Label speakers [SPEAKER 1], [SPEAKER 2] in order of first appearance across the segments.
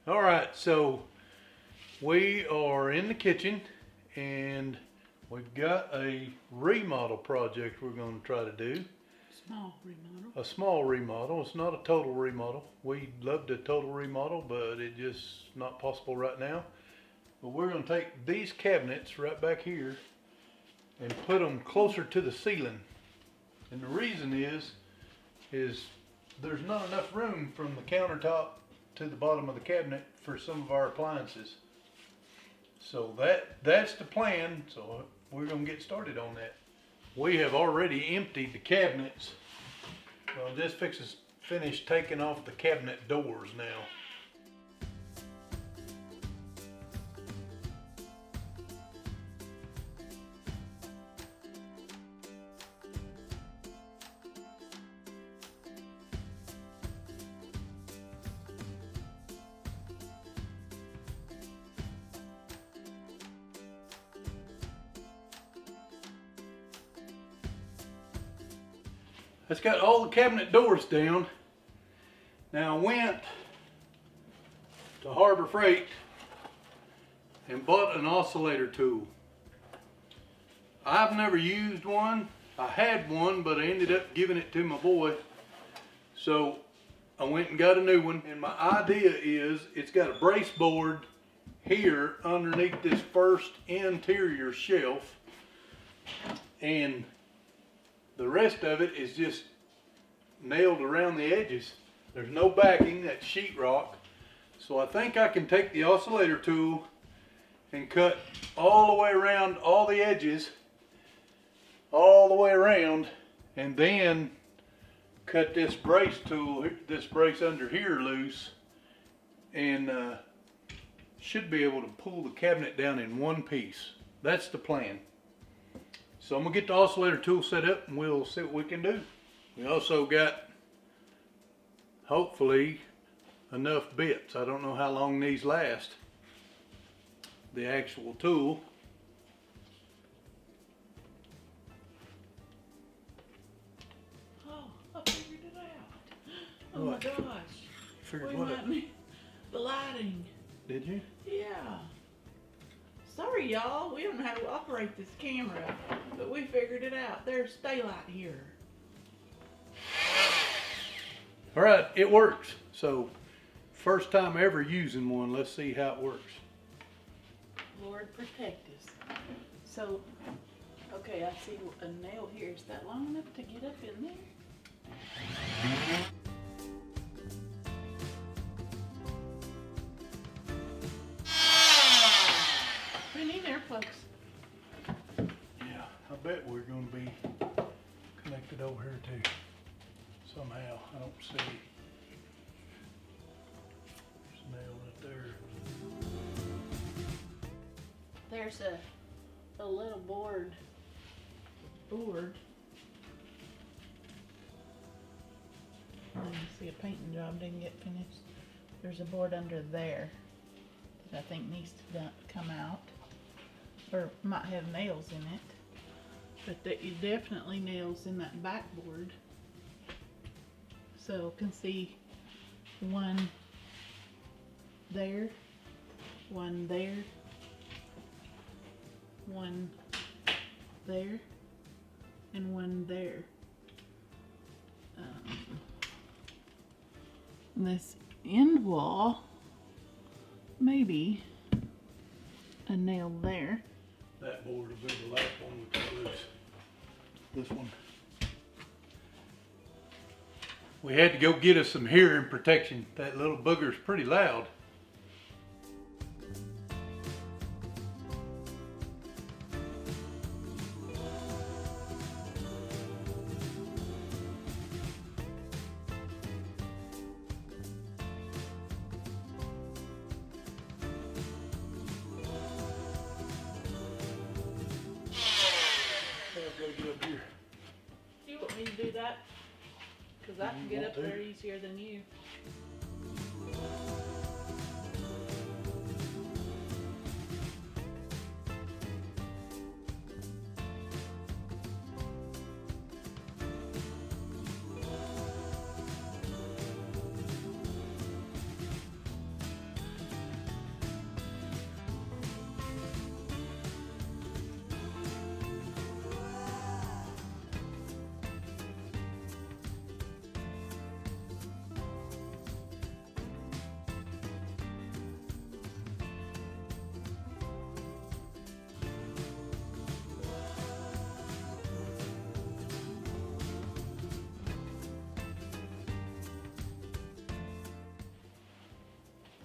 [SPEAKER 1] All right, so we are in the kitchen and we've got a remodel project we're going to try to do.
[SPEAKER 2] Small remodel.
[SPEAKER 1] A small remodel. It's not a total remodel. We'd love to total remodel, but it's just not possible right now. But we're going to take these cabinets right back here and put them closer to the ceiling. And the reason is there's not enough room from the countertop to the bottom of the cabinet for some of our appliances. So that's the plan. So we're going to get started on that. We have already emptied the cabinets. Well, just finished taking off the cabinet doors now. It's got all the cabinet doors down. Now I went to Harbor Freight and bought an oscillator tool. I've never used one. I had one, but I ended up giving it to my boy. So I went and got a new one. And my idea is it's got a brace board here underneath this first interior shelf. And the rest of it is just nailed around the edges. There's no backing, that's sheetrock. So I think I can take the oscillator tool and cut all the way around all the edges, all the way around, and then cut this brace tool, this brace under here loose, and should be able to pull the cabinet down in one piece. That's the plan. So I'm gonna get the oscillator tool set up and we'll see what we can do. We also got, hopefully, enough bits. I don't know how long these last. The actual tool.
[SPEAKER 2] Oh, I figured it out. Oh
[SPEAKER 1] What?
[SPEAKER 2] my gosh.
[SPEAKER 1] Figured what out?
[SPEAKER 2] The lighting.
[SPEAKER 1] Did you?
[SPEAKER 2] Yeah. Sorry y'all, we don't know how to operate this camera, but we figured it out. There's daylight here.
[SPEAKER 1] All right, it works. So, first time ever using one. Let's see how it works.
[SPEAKER 2] Lord protect us. So, okay, I see a nail here. Is that long enough to get up in there? Put it in there, folks.
[SPEAKER 1] Yeah, I bet we're going to be connected over here too. Somehow, I don't see. There's a nail right there.
[SPEAKER 2] There's a little board. Let me see, a painting job didn't get finished. There's a board under there that I think needs to come out, or might have nails in it. But there is definitely nails in that backboard. So can see one there, one there, one there, and one there. This end wall, maybe a nail there.
[SPEAKER 1] That board will be the last one we cut loose. This one. We had to go get us some hearing protection. That little booger's pretty loud. I've got to get up here.
[SPEAKER 2] Do you want me to do that? Because I can get up there easier than you.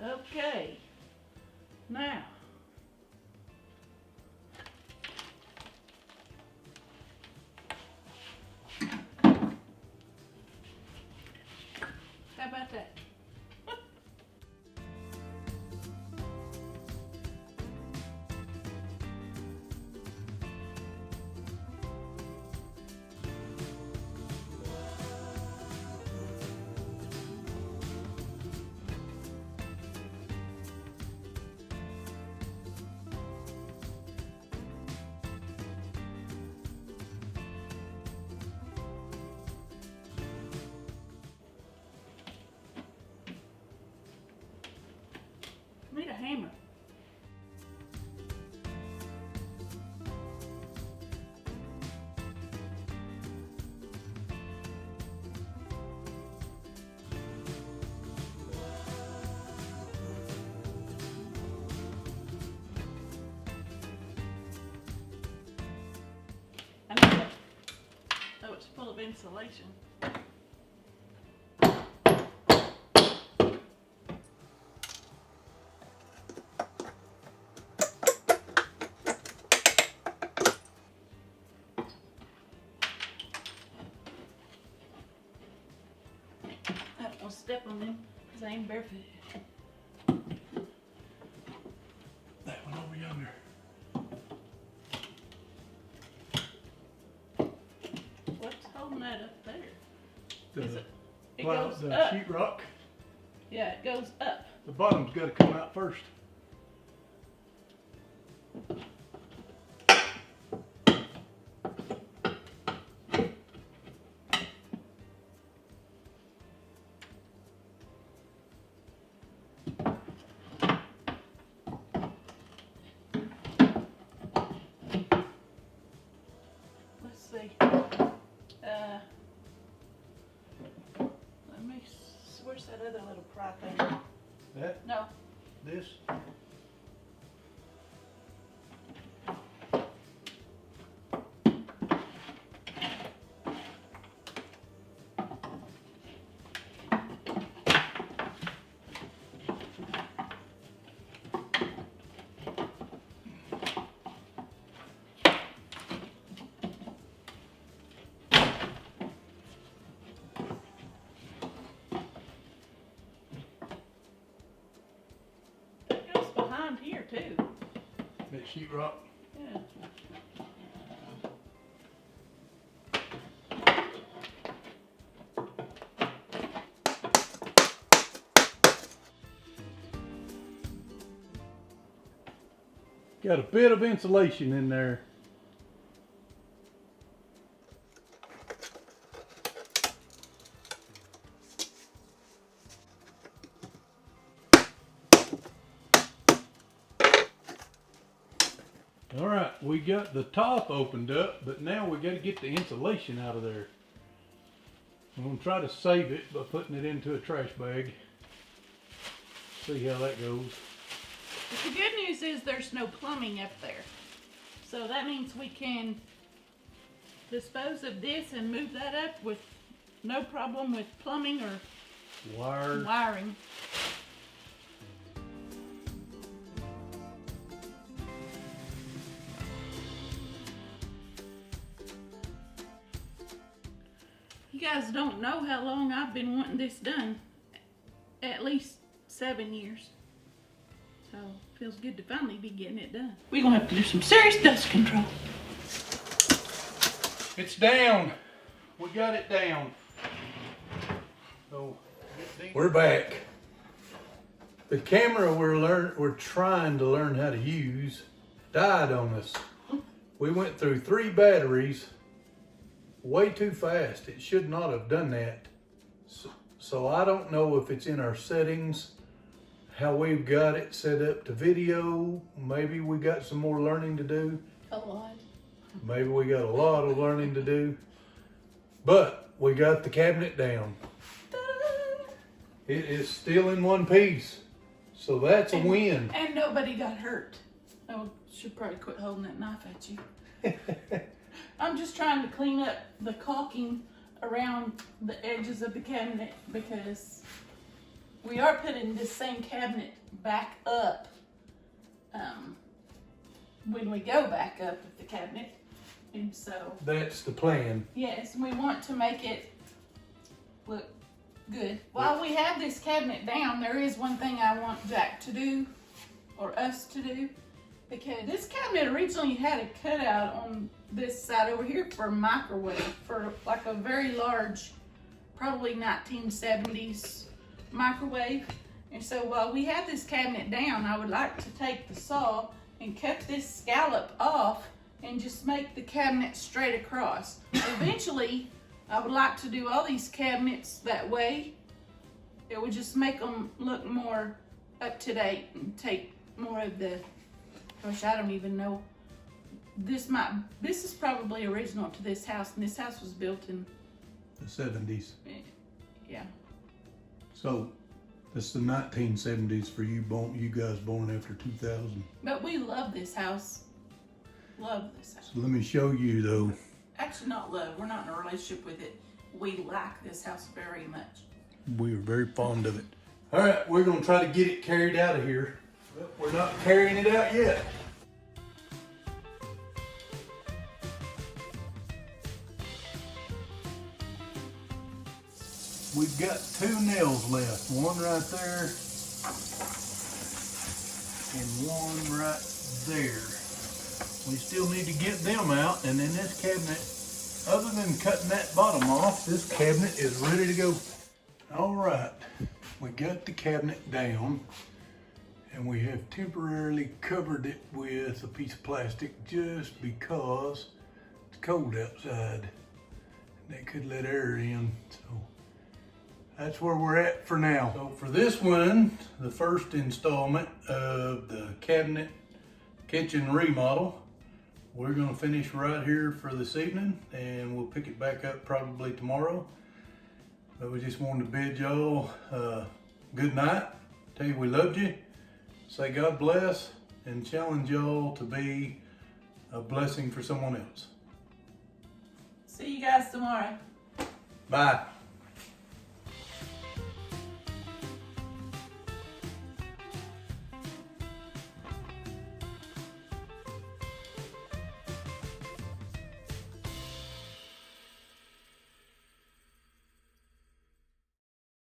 [SPEAKER 2] Okay, now. How about that? I need a hammer. I need it. Oh, it's full of insulation. I don't want to step on them because I ain't barefooted.
[SPEAKER 1] That one over yonder.
[SPEAKER 2] What's holding that up there?
[SPEAKER 1] The,
[SPEAKER 2] Is it goes
[SPEAKER 1] the
[SPEAKER 2] up.
[SPEAKER 1] sheetrock.
[SPEAKER 2] Yeah, it goes up.
[SPEAKER 1] The bottom's got to come out first.
[SPEAKER 2] Let's see. Let me. Where's that other little pry thing?
[SPEAKER 1] That,
[SPEAKER 2] No.
[SPEAKER 1] this.
[SPEAKER 2] It goes behind here too.
[SPEAKER 1] That sheetrock.
[SPEAKER 2] Yeah.
[SPEAKER 1] Got a bit of insulation in there. All right, we got the top opened up, but now we got to get the insulation out of there. I'm gonna try to save it by putting it into a trash bag. See how that goes.
[SPEAKER 2] But the good news is there's no plumbing up there. So that means we can dispose of this and move that up with no problem with plumbing or wiring. You guys don't know how long I've been wanting this done. At least 7 years. So it feels good to finally be getting it done. We're gonna have to do some serious dust control.
[SPEAKER 1] It's down. We got it down. So we're back. The camera we're trying to learn how to use died on us. We went through 3 batteries way too fast. It should not have done that. So I don't know if it's in our settings, how we've got it set up to video. Maybe we got some more learning to do.
[SPEAKER 2] A lot.
[SPEAKER 1] Maybe we got a lot of learning to do. But we got the cabinet down. It is still in one piece. So that's a win.
[SPEAKER 2] And nobody got hurt. I should probably quit holding that knife at you. I'm just trying to clean up the caulking around the edges of the cabinet because we are putting this same cabinet back up when we go back up with the cabinet. And so
[SPEAKER 1] That's the plan.
[SPEAKER 2] yes, we want to make it look good. While we have this cabinet down, there is one thing I want Jack to do, or us to do, because this cabinet originally had a cutout on this side over here for a microwave, for like a very large, probably 1970s microwave. And so while we have this cabinet down, I would like to take the saw and cut this scallop off and just make the cabinet straight across. Eventually, I would like to do all these cabinets that way. It would just make them look more up to date and take more of the, gosh, I don't even know. This is probably original to this house, and this house was built in
[SPEAKER 1] The 70s.
[SPEAKER 2] Yeah.
[SPEAKER 1] So that's the 1970s for you guys born after 2000.
[SPEAKER 2] But we love this house. Love this house.
[SPEAKER 1] So let me show you though.
[SPEAKER 2] Actually, not love. We're not in a relationship with it. We like this house very much.
[SPEAKER 1] We are very fond of it. All right, we're gonna try to get it carried out of here. Well, we're not carrying it out yet. We've got 2 nails left. One right there and one right there. We still need to get them out, and then this cabinet, other than cutting that bottom off, this cabinet is ready to go. All right, we got the cabinet down, and we have temporarily covered it with a piece of plastic just because it's cold outside. That could let air in, so that's where we're at for now. So for this one, the first installment of the cabinet kitchen remodel, we're gonna finish right here for this evening, and we'll pick it back up probably tomorrow. But we just wanted to bid y'all good night, tell you we loved you, say God bless, and challenge y'all to be a blessing for someone else.
[SPEAKER 2] See you guys tomorrow.
[SPEAKER 1] Bye.